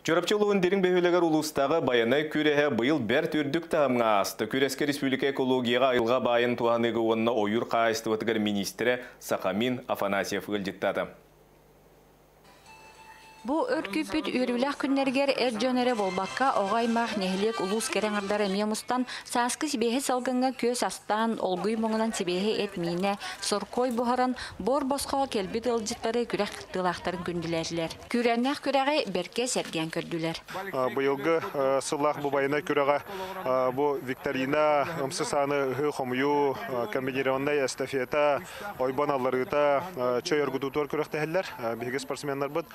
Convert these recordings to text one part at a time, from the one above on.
Чорапчылығын дерін бөхелегер улустағы баяны күрәһе бұйыл бәр түрдік тағымға асты. Күрәске республика экологияға айылға байын туғанығы онына ойыр қайыстыватығыр министрі Сахамин Афанасьев ғылжеттады. Бу өркүпүт үрүләк күннәргер эрҗөнере болбакка огаймах нехлек улус керәңәрдәре мемустан саскы сибеһе салганга көз астан олгуй моңнан сибеһе этмине соркой бухаран бор боско келбит ылҗыттары күрәк тылактарын күндүләрләр. Күрәннәк күрәгә берке сәргән көрдүләр. Быелгы сыллах бу байына күрәгә бу викторина ымсысаны хомую комбинированная эстафета ойбаналарыта чөй өргүтүтөр күрәктәһәлләр. Биге спортсменнар бит.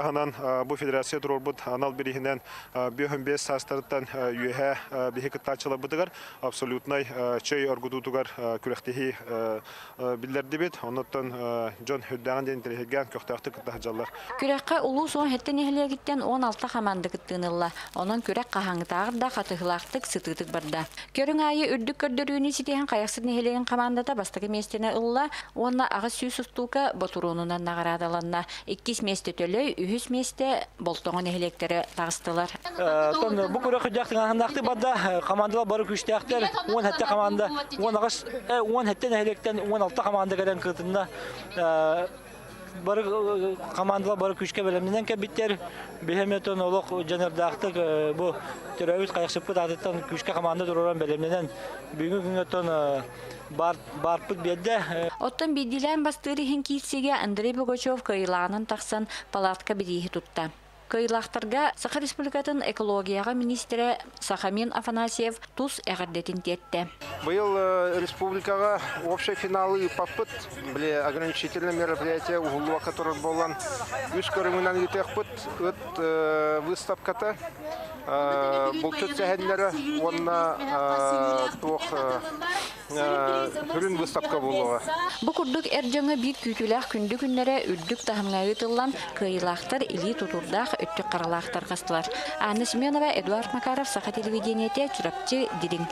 Ханан бу федерация турбут анал бирихинен 5 састырттан юе бихикаттачылар бутыгар абсолютный чөй оргудутугар күрәктеһи билләрди бит. Оннан Джон Хүддәгән ден телегән көктәхтә кытаҗаллар. Күрәккә улус он хәттә нехле гиттән 16 команда кыттынылла. Онан күрәк каһаңтагыр да хатыгылактык сытытык барда. Көрүң айы үрдүк көрдөрүнү ситеген каяқсыз нехлеген командада бастыгы местене ылла. Онна агыс сүйсүстука ботурунунан нагарадаланна 2 месте төлөй үһүс месте болтоңон эхелектери тагыстылар. Бу көрөк жактын накты бада командалар бары күчтәктер 10 хәтта команда 10 агыс 10 хәттә эхелектен 16 команда гәдән кытында бары командалар бары күчкә белемнән кәбиттер бехеметон олык җанырдактык бу терәвит кайыксып кытаттан күчкә команда дуран белемнән бүгүн күнгәтон барпыт бедде. Оттан бидилән бастыры хинкитсеге Андрей Богачев кыйланын таксан палатка бирихи тутта. Кыйлактарга Саха Республикатын экологияга министрі Сахамин Афанасьев туз әгәрдетин тетте. Был республикага общий финалы попыт, были ограничительные мероприятия углува, которые болан. Үз көрүңүнөн үтөкпүт, выставката. Бұл төтсәһәннәре онна тох хүрүн выставка булуга. Бу курдук эрҗәңе бит күтүләк күндү күннәре үрдүк тахымга ытылган кыйлактар или тутурдак өттүк каралактар кастылар. Анна Семенова, Эдуард Макаров, Саха телевидениете, Чурапчы, Дирин.